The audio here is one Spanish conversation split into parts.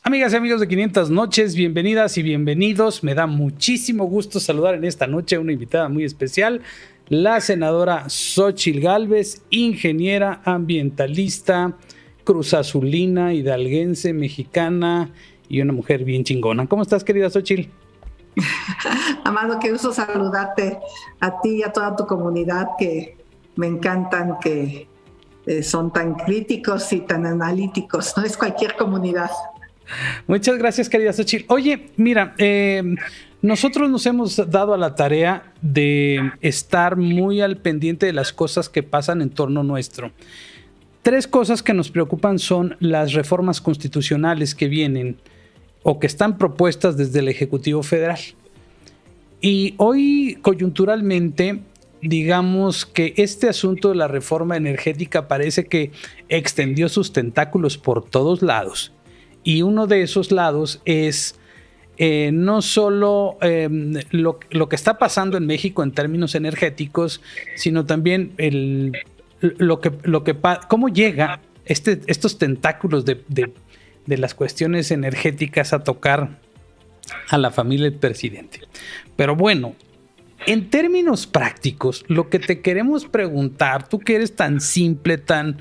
Amigas y amigos de 500 noches, bienvenidas y bienvenidos. Me da muchísimo gusto saludar en esta noche a una invitada muy especial, la senadora Xóchitl Gálvez, ingeniera ambientalista, cruzazulina, hidalguense, mexicana y una mujer bien chingona. ¿Cómo estás, querida Xóchitl? Amado, qué gusto saludarte a ti y a toda tu comunidad que me encantan, que son tan críticos y tan analíticos. No es cualquier comunidad. Muchas gracias, querida Xóchitl. Oye, mira, nosotros nos hemos dado a la tarea de estar muy al pendiente de las cosas que pasan en torno nuestro. Tres cosas que nos preocupan son las reformas constitucionales que vienen o que están propuestas desde el Ejecutivo Federal. Y hoy, coyunturalmente, digamos que este asunto de la reforma energética parece que extendió sus tentáculos por todos lados. Y uno de esos lados es no solo lo que está pasando en México en términos energéticos, sino también cómo llega estos tentáculos de las cuestiones energéticas a tocar a la familia del presidente. Pero bueno, en términos prácticos, lo que te queremos preguntar, tú que eres tan simple, tan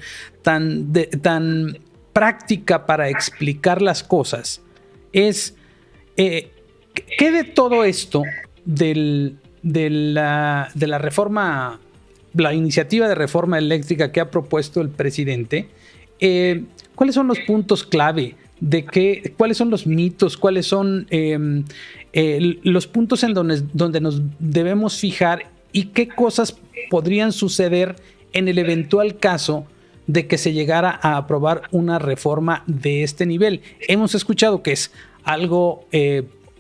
práctica para explicar las cosas, es ¿qué de todo esto de la reforma, la iniciativa de reforma eléctrica que ha propuesto el presidente, cuáles son los puntos clave? ¿Cuáles son los mitos? ¿Cuáles son los puntos en donde nos debemos fijar? ¿Y qué cosas podrían suceder en el eventual caso de que se llegara a aprobar una reforma de este nivel? Hemos escuchado que es algo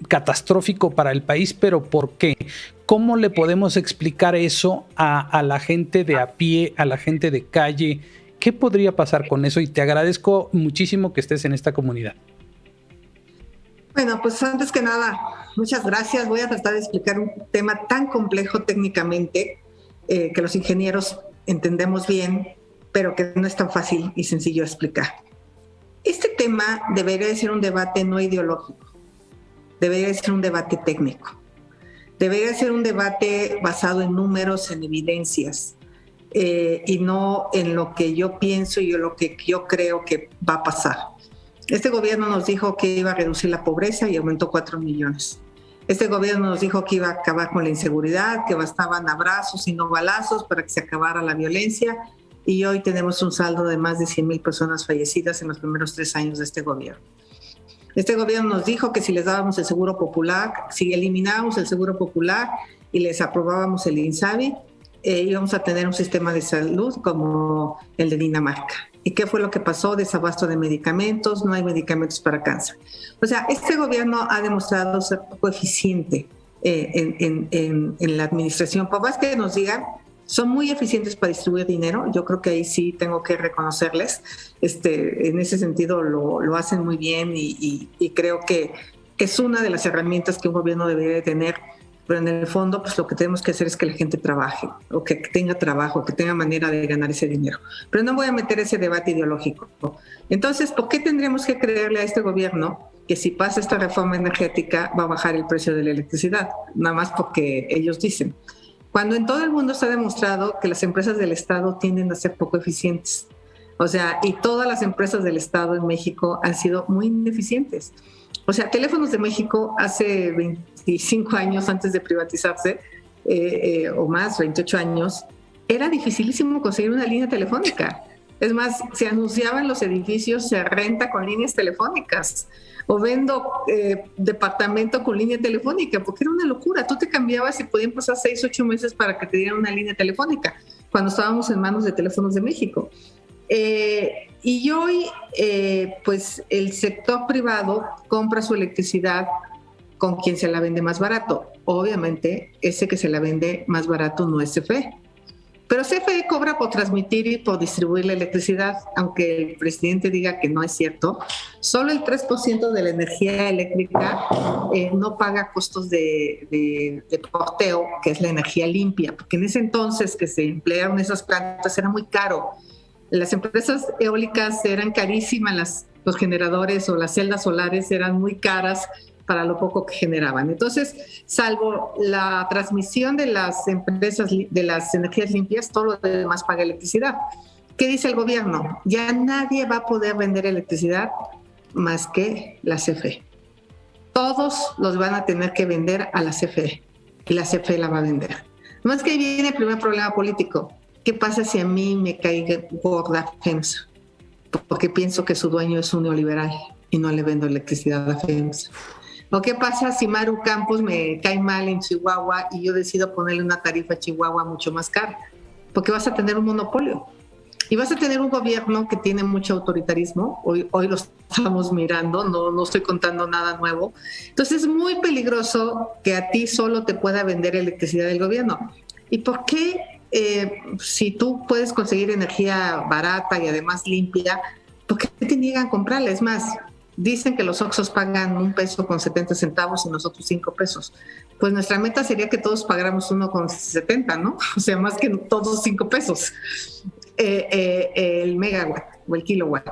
catastrófico para el país, pero ¿por qué? ¿Cómo le podemos explicar eso a la gente de a pie, a la gente de calle? ¿Qué podría pasar con eso? Y te agradezco muchísimo que estés en esta comunidad. Bueno, pues antes que nada, muchas gracias. Voy a tratar de explicar un tema tan complejo técnicamente que los ingenieros entendemos bien, pero que no es tan fácil y sencillo de explicar. Este tema debería de ser un debate no ideológico, debería de ser un debate técnico, debería de ser un debate basado en números, en evidencias, y no en lo que yo pienso y lo que yo creo que va a pasar. Este gobierno nos dijo que iba a reducir la pobreza y aumentó 4 millones. Este gobierno nos dijo que iba a acabar con la inseguridad, que bastaban abrazos y no balazos para que se acabara la violencia, y hoy tenemos un saldo de más de 100,000 personas fallecidas en los primeros 3 años de este gobierno. Este gobierno nos dijo que si les dábamos el seguro popular, si eliminábamos el seguro popular y les aprobábamos el INSABI, íbamos a tener un sistema de salud como el de Dinamarca. ¿Y qué fue lo que pasó? Desabasto de medicamentos, no hay medicamentos para cáncer. O sea, este gobierno ha demostrado ser poco eficiente en la administración. Por más que nos digan, son muy eficientes para distribuir dinero. Yo creo que ahí sí tengo que reconocerles. En ese sentido lo hacen muy bien y creo que es una de las herramientas que un gobierno debería de tener. Pero en el fondo, pues lo que tenemos que hacer es que la gente trabaje, o que tenga trabajo, que tenga manera de ganar ese dinero. Pero no voy a meter ese debate ideológico. Entonces, ¿por qué tendríamos que creerle a este gobierno que si pasa esta reforma energética va a bajar el precio de la electricidad? Nada más porque ellos dicen. Cuando en todo el mundo está demostrado que las empresas del Estado tienden a ser poco eficientes. O sea, y todas las empresas del Estado en México han sido muy ineficientes. O sea, Teléfonos de México hace 25 años antes de privatizarse, o más, 28 años, era dificilísimo conseguir una línea telefónica. Es más, se anunciaban los edificios, se renta con líneas telefónicas, o vendo departamento con línea telefónica, porque era una locura. Tú te cambiabas y podían pasar 6, 8 meses para que te dieran una línea telefónica, cuando estábamos en manos de Teléfonos de México. Y hoy, pues el sector privado compra su electricidad con quien se la vende más barato. Obviamente, ese que se la vende más barato no es CFE. Pero CFE cobra por transmitir y por distribuir la electricidad, aunque el presidente diga que no es cierto. Solo el 3% de la energía eléctrica no paga costos de porteo, que es la energía limpia, porque en ese entonces que se emplearon esas plantas era muy caro. Las empresas eólicas eran carísimas, los generadores o las celdas solares eran muy caras para lo poco que generaban. Entonces, salvo la transmisión de las empresas de las energías limpias, todo lo demás paga electricidad. ¿Qué dice el gobierno? Ya nadie va a poder vender electricidad más que la CFE. Todos los van a tener que vender a la CFE y la CFE la va a vender. No es que ahí viene el primer problema político. ¿Qué pasa si a mí me cae gorda FEMSA? Porque pienso que su dueño es un neoliberal y no le vendo electricidad a FEMSA. ¿O qué pasa si Maru Campos me cae mal en Chihuahua y yo decido ponerle una tarifa a Chihuahua mucho más cara? Porque vas a tener un monopolio. Y vas a tener un gobierno que tiene mucho autoritarismo. Hoy lo estamos mirando, no estoy contando nada nuevo. Entonces es muy peligroso que a ti solo te pueda vender electricidad del gobierno. ¿Y por qué, si tú puedes conseguir energía barata y además limpia, por qué te niegan a comprarla? Es más, dicen que los Oxxos pagan $1.70 y nosotros $5. Pues nuestra meta sería que todos pagáramos 1.70, ¿no? O sea, más que todos $5. El megawatt o el kilowatt.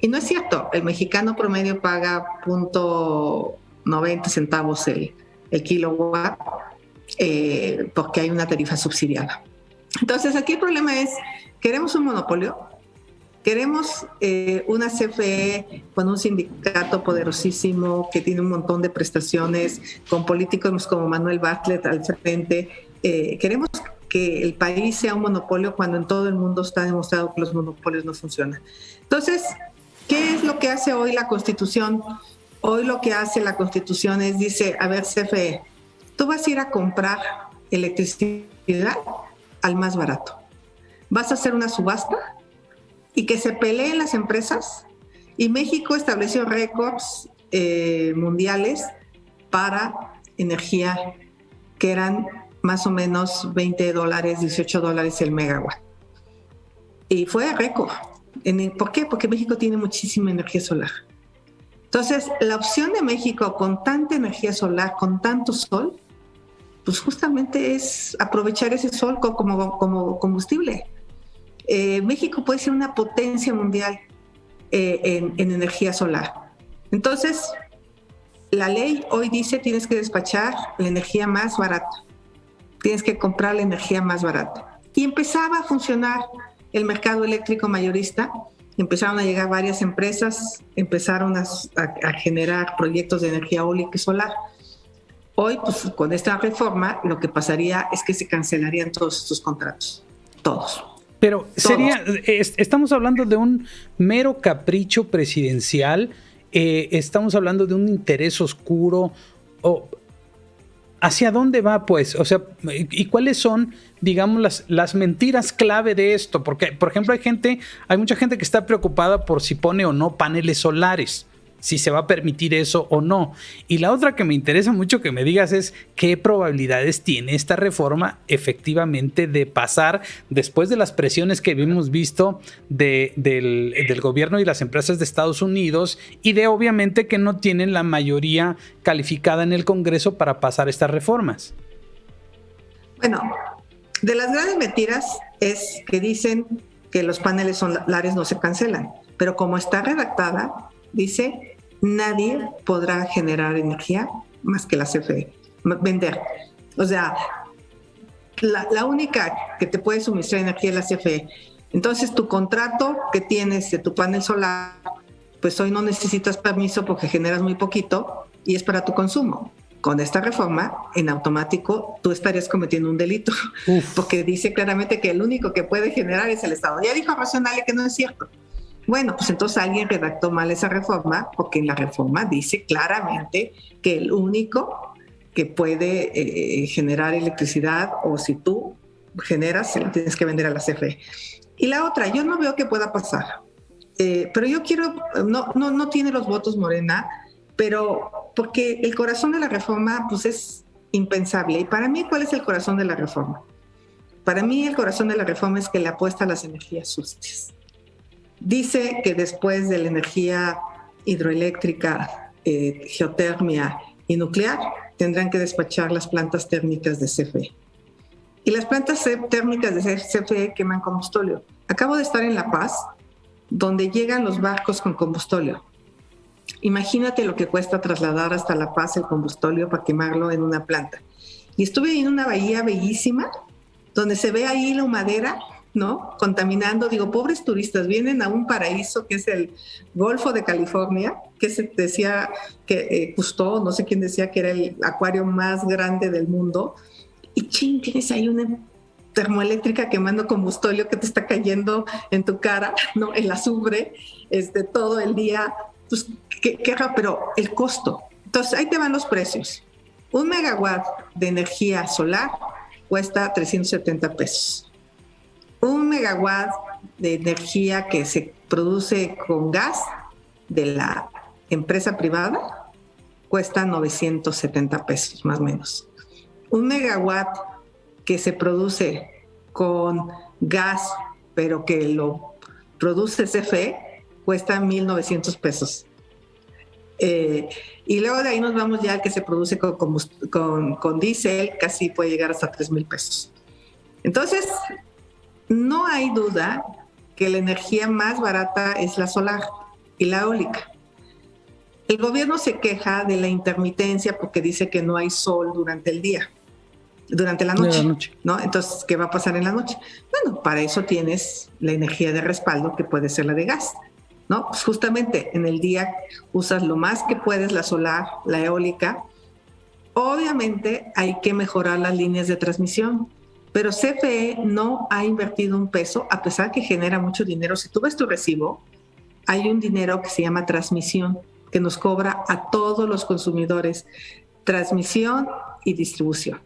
Y no es cierto, el mexicano promedio paga $0.90 el kilowatt porque hay una tarifa subsidiada. Entonces aquí el problema es, ¿queremos un monopolio? ¿Queremos una CFE con un sindicato poderosísimo que tiene un montón de prestaciones, con políticos como Manuel Bartlett al frente? ¿Queremos que el país sea un monopolio cuando en todo el mundo está demostrado que los monopolios no funcionan? Entonces, ¿qué es lo que hace hoy la Constitución? Hoy lo que hace la Constitución es, dice, a ver, CFE, tú vas a ir a comprar electricidad al más barato. Vas a hacer una subasta y que se peleen las empresas. Y México estableció récords mundiales para energía que eran más o menos $20, $18 el megawatt. Y fue récord. ¿Por qué? Porque México tiene muchísima energía solar. Entonces, la opción de México con tanta energía solar, con tanto sol, pues justamente es aprovechar ese sol como combustible. México puede ser una potencia mundial en energía solar. Entonces, la ley hoy dice tienes que despachar la energía más barata. Tienes que comprar la energía más barata. Y empezaba a funcionar el mercado eléctrico mayorista, empezaron a llegar varias empresas, empezaron a generar proyectos de energía eólica y solar. Hoy, pues con esta reforma, lo que pasaría es que se cancelarían todos estos contratos, todos. Pero estamos hablando de un mero capricho presidencial, estamos hablando de un interés oscuro. ¿Hacia dónde va, pues? O sea, ¿y cuáles son, digamos, las mentiras clave de esto? Porque, por ejemplo, hay mucha gente que está preocupada por si pone o no paneles solares, si se va a permitir eso o no. Y la otra que me interesa mucho que me digas es qué probabilidades tiene esta reforma efectivamente de pasar después de las presiones que hemos visto del gobierno y las empresas de Estados Unidos y de obviamente que no tienen la mayoría calificada en el Congreso para pasar estas reformas. Bueno, de las grandes mentiras es que dicen que los paneles solares no se cancelan, pero como está redactada, dice, nadie podrá generar energía más que la CFE, vender. O sea, la única que te puede suministrar energía es la CFE. Entonces, tu contrato que tienes de tu panel solar, pues hoy no necesitas permiso porque generas muy poquito y es para tu consumo. Con esta reforma, en automático, tú estarías cometiendo un delito, porque dice claramente que el único que puede generar es el Estado. Ya dijo Racionale que no es cierto. Bueno, pues entonces alguien redactó mal esa reforma, porque en la reforma dice claramente que el único que puede generar electricidad, o si tú generas, se la tienes que vender a la CFE. Y la otra, yo no veo que pueda pasar, pero yo quiero, no tiene los votos Morena, pero porque el corazón de la reforma pues es impensable. Y para mí, ¿cuál es el corazón de la reforma? Para mí el corazón de la reforma es que le apuesta a las energías sucias. Dice que después de la energía hidroeléctrica, geotermia y nuclear, tendrán que despachar las plantas térmicas de CFE. Y las plantas térmicas de CFE queman combustóleo. Acabo de estar en La Paz, donde llegan los barcos con combustóleo. Imagínate lo que cuesta trasladar hasta La Paz el combustible para quemarlo en una planta. Y estuve en una bahía bellísima, donde se ve ahí la humadera, ¿no? Contaminando. Digo, pobres turistas, vienen a un paraíso que es el Golfo de California, que se decía que Cousteau, no sé quién decía que era el acuario más grande del mundo. Y ching, tienes ahí una termoeléctrica quemando combustible que te está cayendo en tu cara, ¿no? El azufre, todo el día. Pues, pero el costo. Entonces, ahí te van los precios. 1 megawatt de energía solar cuesta 370 pesos. 1 megawatt de energía que se produce con gas de la empresa privada cuesta 970 pesos, más o menos. 1 megawatt que se produce con gas, pero que lo produce CFE, cuesta 1,900 pesos. Y luego de ahí nos vamos ya al que se produce con diésel, casi puede llegar hasta 3,000 pesos. Entonces, no hay duda que la energía más barata es la solar y la eólica. El gobierno se queja de la intermitencia porque dice que no hay sol durante el día, durante la noche, ¿no? Entonces, ¿qué va a pasar en la noche? Bueno, para eso tienes la energía de respaldo, que puede ser la de gas, ¿no? Pues justamente en el día usas lo más que puedes la solar, la eólica. Obviamente hay que mejorar las líneas de transmisión, pero CFE no ha invertido un peso, a pesar que genera mucho dinero. Si tú ves tu recibo, hay un dinero que se llama transmisión, que nos cobra a todos los consumidores, transmisión y distribución.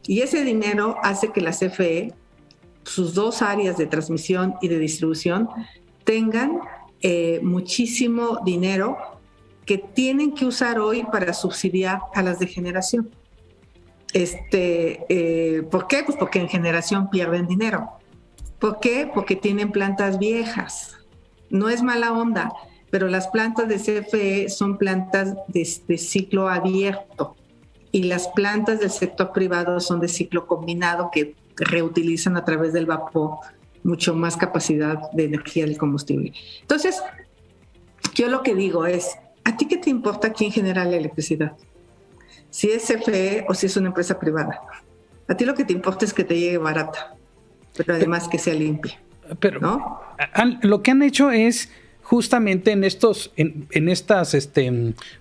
Y ese dinero hace que la CFE, sus dos áreas de transmisión y de distribución, tengan muchísimo dinero que tienen que usar hoy para subsidiar a las de generación. ¿Por qué? Pues porque en generación pierden dinero. ¿Por qué? Porque tienen plantas viejas. No es mala onda, pero las plantas de CFE son plantas de ciclo abierto y las plantas del sector privado son de ciclo combinado que reutilizan a través del vapor mucho más capacidad de energía del combustible. Entonces, yo lo que digo es, ¿a ti qué te importa quién genera la electricidad? Si es CFE o si es una empresa privada. A ti lo que te importa es que te llegue barata, pero además que sea limpia. Pero ¿no? Lo que han hecho es justamente en estas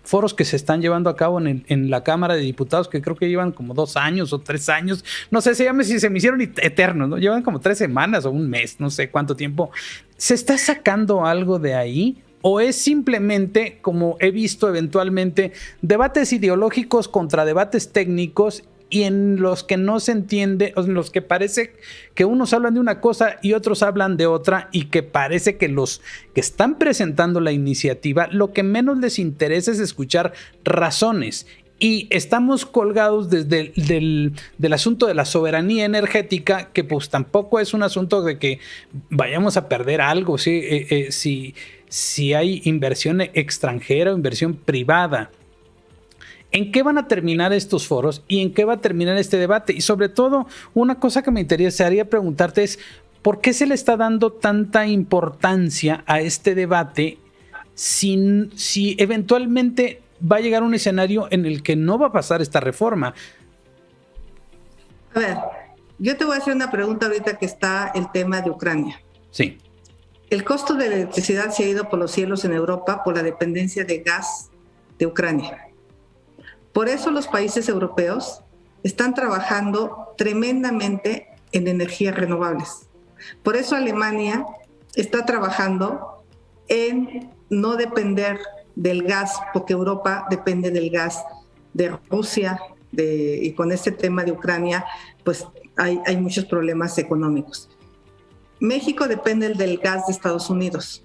foros que se están llevando a cabo en la Cámara de Diputados, que creo que llevan como 2 años o 3 años, no sé, se me hicieron eternos, ¿no? Llevan como 3 semanas o un mes, no sé cuánto tiempo. ¿Se está sacando algo de ahí? ¿O es simplemente, como he visto eventualmente, debates ideológicos contra debates técnicos y en los que no se entiende, o en los que parece que unos hablan de una cosa y otros hablan de otra, y que parece que los que están presentando la iniciativa lo que menos les interesa es escuchar razones? Y estamos colgados desde del asunto de la soberanía energética, que pues tampoco es un asunto de que vayamos a perder algo, ¿sí? Si hay inversión extranjera o inversión privada. ¿En qué van a terminar estos foros y en qué va a terminar este debate? Y sobre todo, una cosa que me interesaría preguntarte es, ¿por qué se le está dando tanta importancia a este debate si eventualmente va a llegar un escenario en el que no va a pasar esta reforma? A ver, yo te voy a hacer una pregunta ahorita que está el tema de Ucrania. Sí. El costo de la electricidad se ha ido por los cielos en Europa por la dependencia de gas de Ucrania. Por eso los países europeos están trabajando tremendamente en energías renovables. Por eso Alemania está trabajando en no depender del gas, porque Europa depende del gas de Rusia, y con este tema de Ucrania, pues hay muchos problemas económicos. México depende del gas de Estados Unidos.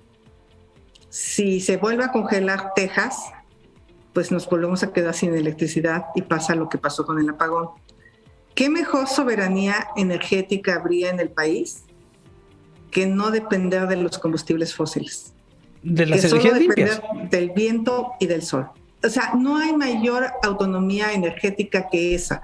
Si se vuelve a congelar Texas, pues nos volvemos a quedar sin electricidad y pasa lo que pasó con el apagón. ¿Qué mejor soberanía energética habría en el país que no depender de los combustibles fósiles? De las energías limpias. Del viento y del sol. O sea, no hay mayor autonomía energética que esa.